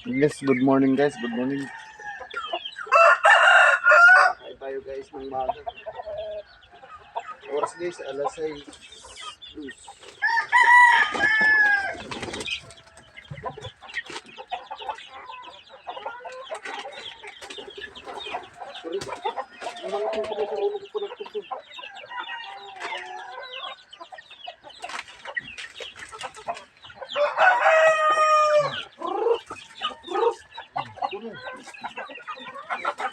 Yes, good morning guys, good morning. Kain tayo guys ng maga. Oras guys, alas 6. Sorry, naman ako sa ulo ko po nagtugtog. Puno.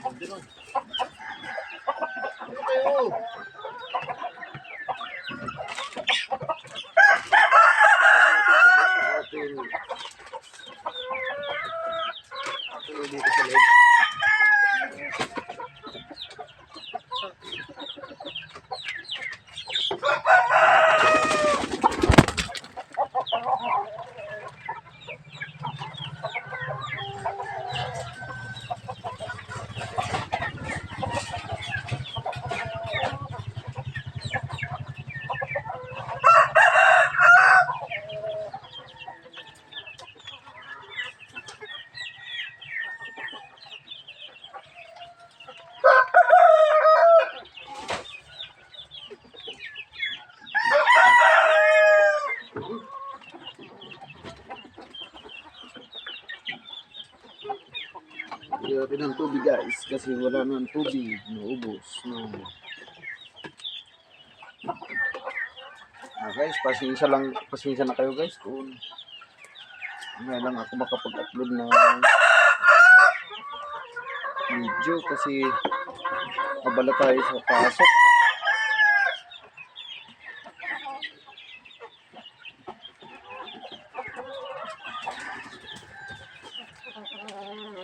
Hindi nun. Ano kayo? Tuloy dito sa loob. Grabe ng tubig guys, kasi wala nang tubig, naubos. No. Guys, pasensya na kayo guys kung ngayon lang ako makapag-upload ng video kasi abala tayo sa pasok.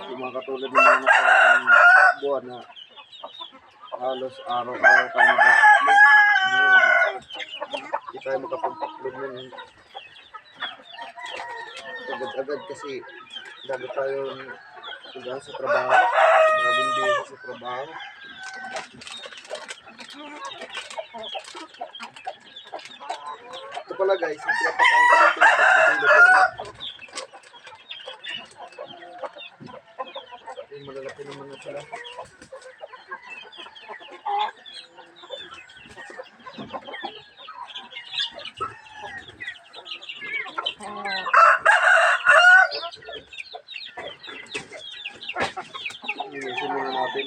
Yung mga katulad ng mga nakaraang buwan na halos araw-araw tayo mag-upload. Hindi tayo makapag-upload nun agad-agad kasi lalo tayong tugas sa trabaho, maraming busy sa trabaho. Ito pala guys, yung pinapakain ko dito yung pagbibilag ko. Yung malalaki naman na sila. Inisin muna natin.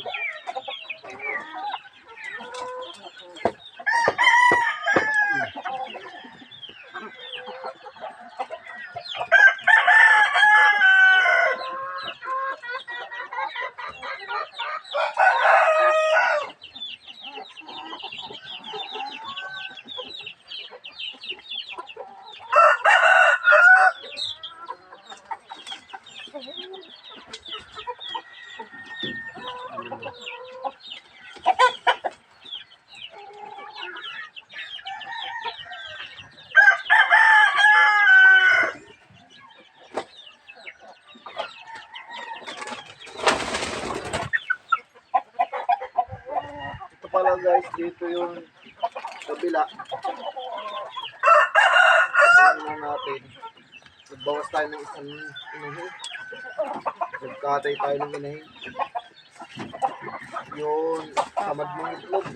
Ito pala guys, dito yung kabila. Tingnan natin. Nagbawas tayo ng isang inahin. Nagkatay tayo ng inahin. Yun, tamad mong itlog.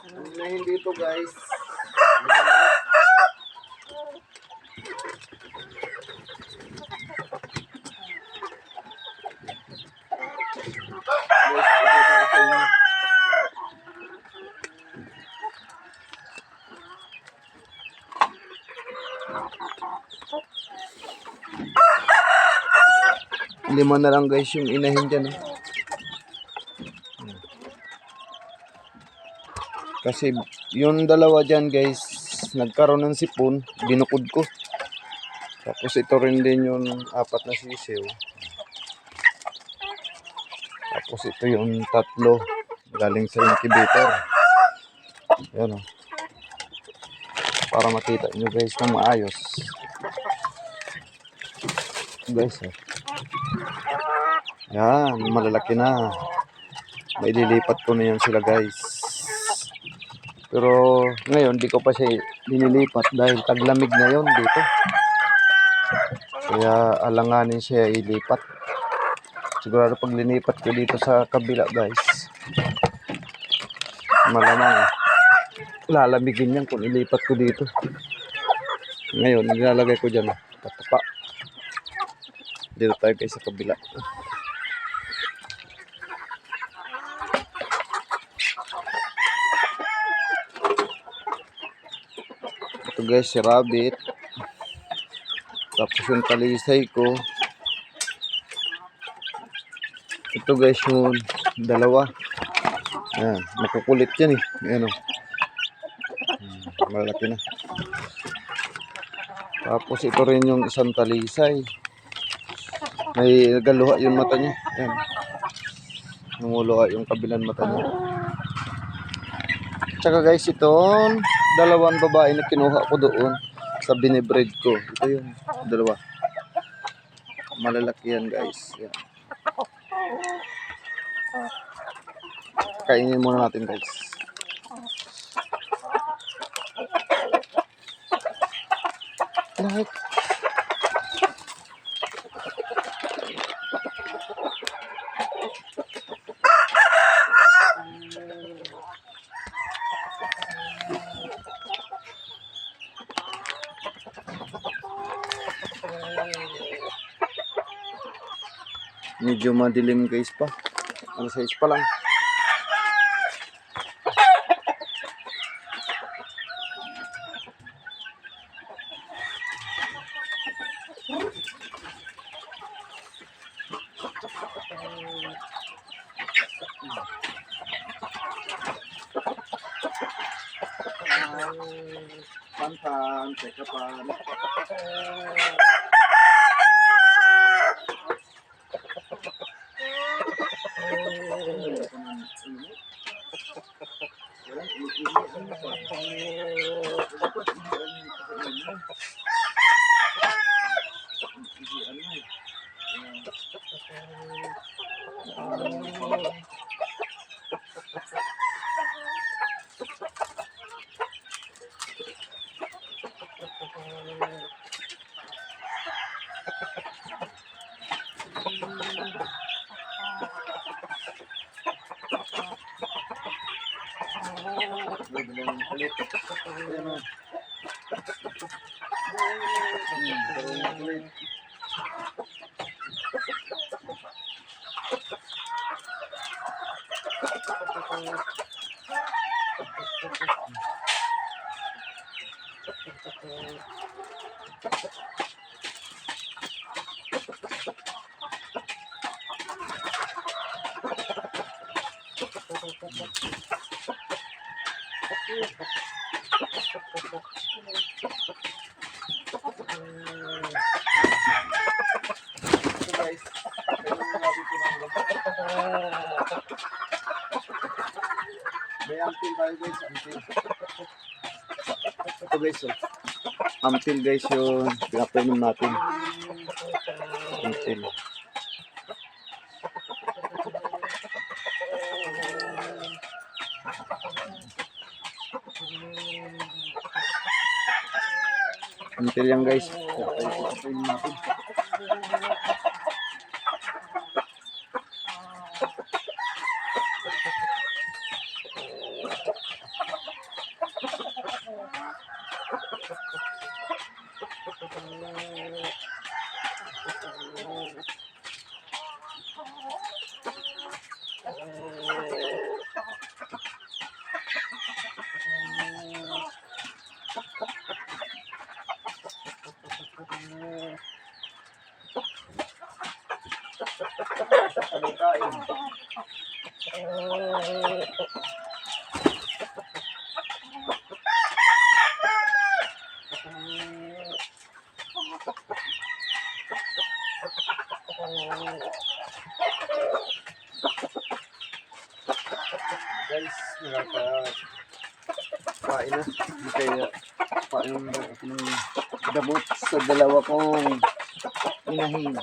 Ang inahin dito guys. Lima na lang guys yung inahin dyan. Kasi yung dalawa dyan guys, nagkaroon ng sipon, binukod ko. Tapos ito rin din yung apat na sisiw. Tapos ito yung tatlo, galing sa incubator. Ayan o. Para makita nyo guys na maayos. Guys o. Yan, malalaki na. Maililipat ko na yan sila guys. Pero ngayon di ko pa siya dinilipat dahil taglamig ngayon dito. Kaya alanganin siya ilipat. Sigurado pag linipat ko dito sa kabila guys, malamang lalamigin yan kung ilipat ko dito. Ngayon nilalagay ko dyan patapa. Dito tayo guys sa kabila. Ito guys si rabbit. Tapos yung talisay ko. Ito guys yung dalawa. Ayan, makukulit yan eh. Ayan o. Malaki na. Tapos ito rin yung isang talisay. May nagaluha yung mata niya. Ayan. Namuluha yung kabilang mata niya. Tsaka guys itong dalawang babae na kinuha ko doon sa binibreed ko. Ito yun. Dalawa. Malalaki yan guys. Ayan. Kainin muna natin guys. Lahat. Medyo madilim guys pa. Ang size pa lang. Pantan, tekapan. May ampil tayo guys, ampil. Ito guys, oh. Ampil guys yung pinapainom natin. Ampil. Ampil yan guys. Pinapainom natin. Kain na. Kaya paano ng damot sa dalawa kong inahin.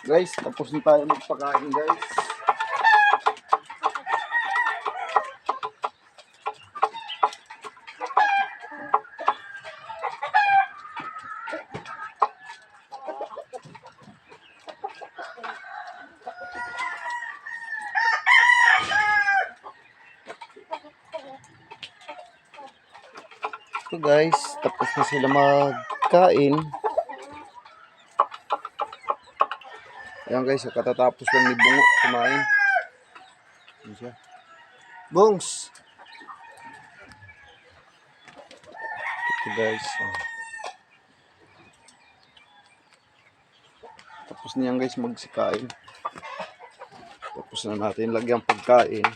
Guys, tapos na tayo magpakain guys. So guys, tapos na sila magkain. Ayan guys, katatapos lang ni Bungo kumain. Ayan siya. Bungs! Ito guys. Tapos na yan guys magsikain. Tapos na natin lagyan pagkain.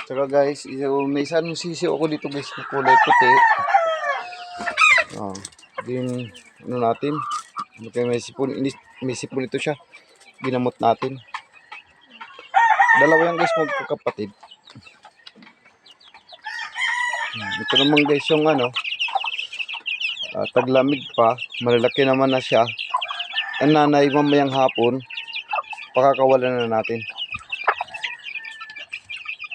Tsaka guys, may isang sisiw ako dito guys na kulay puti. Din ano natin, may sipon ito siya, ginamot natin. Dalawa yan guys magkakapatid. Ito naman guys yung taglamig pa, malalaki naman na siya. Ang nanay mamayang hapon pakakawalan na natin,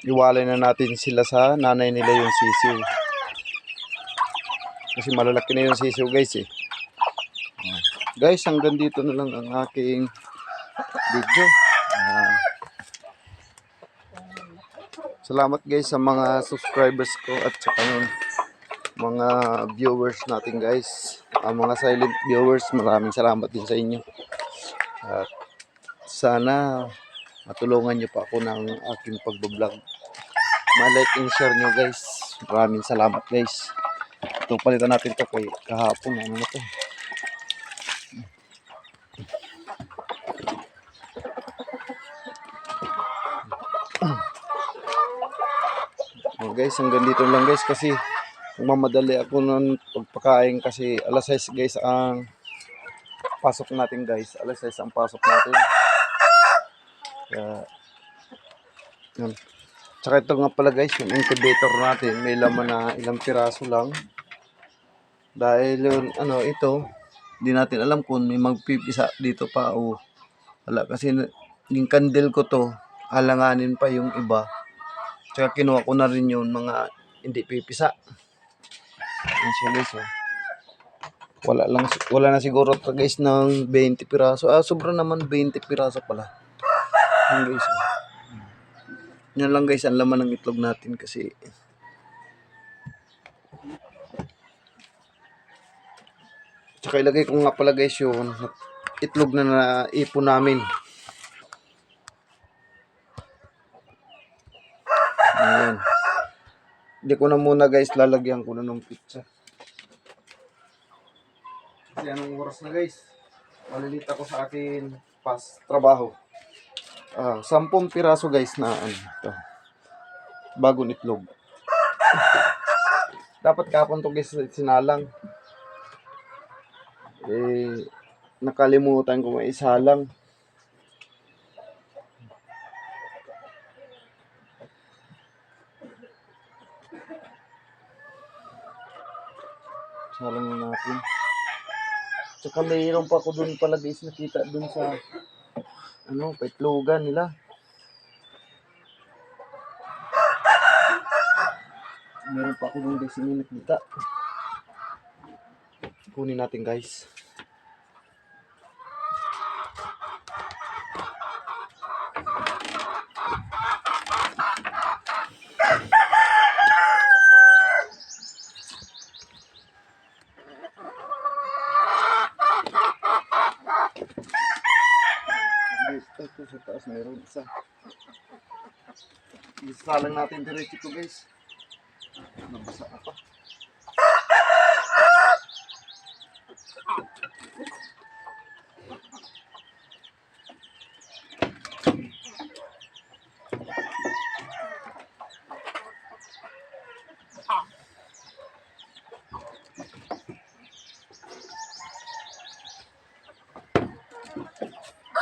iwalay na natin sila sa nanay nila yung sisiw kasi malalaki na yung sisiw guys Guys, hanggang dito na lang ang aking video. Salamat guys sa mga subscribers ko at saka yung mga viewers natin guys. Ang mga silent viewers, maraming salamat din sa inyo. At sana matulungan nyo pa ako ng aking pagbablog. Ma-like and share nyo guys. Maraming salamat guys. Ito palitan natin ito kay kahapon. Ano na ito? guys, hanggang dito lang guys kasi mamadali ako ng pagpakain kasi alas 6 guys ang pasok natin guys. Alas 6 ang pasok natin. Kaya, yun. Tsaka ito nga pala guys, yung incubator natin, may laman na ilang piraso lang. Dahil yun, ito, hindi natin alam kung may magpipisa dito pa o wala. Kasi yung candle ko to, alanganin pa yung iba. Tsaka kinuha ko na rin yun, mga hindi pipisa. Yan siya guys, oh. Wala na siguro to guys ng 20 piraso. Sobra naman 20 piraso pala. Yan guys, oh. Yan lang guys ang laman ng itlog natin kasi tsaka ilagay ko nga pala guys yung itlog na naipon namin. Ayan. Hindi ko na muna guys lalagyan ko na ng pizza. Kasi anong oras na guys? Malilita ko sa akin trabaho. 10 piraso guys na ito. Bagong itlog. Dapat kapon to guys sinalang. Nakalimutan ko may isalang. Salang na natin. Tsaka mayroon pa ako dun pala guys nakita dun sa paitlogan nila. Meron pa ako dun guys yung nakita. Kunin natin guys. Ito sa taas meron isa. Isalang natin diretso ito guys. Nabasa ka pa.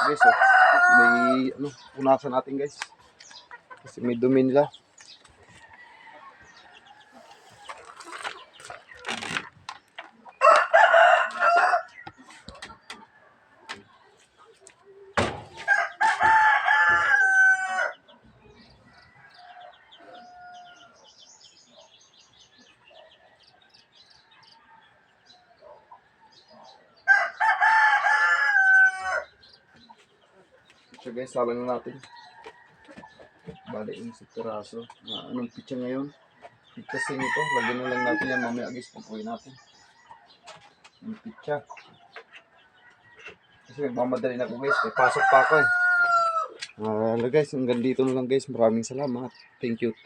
Guys, may punasan natin guys. Kasi may dumi nila. So guys, salang na natin. Bali yung sa piraso. Anong pitsa ngayon? Pitsa sing ito. Lagyan na lang natin yan. Mamaya guys, pupuin natin. Yung pitsa. Kasi mamadali na ako guys. May pasok pa ako eh. Guys, hanggang dito na lang guys. Maraming salamat. Thank you.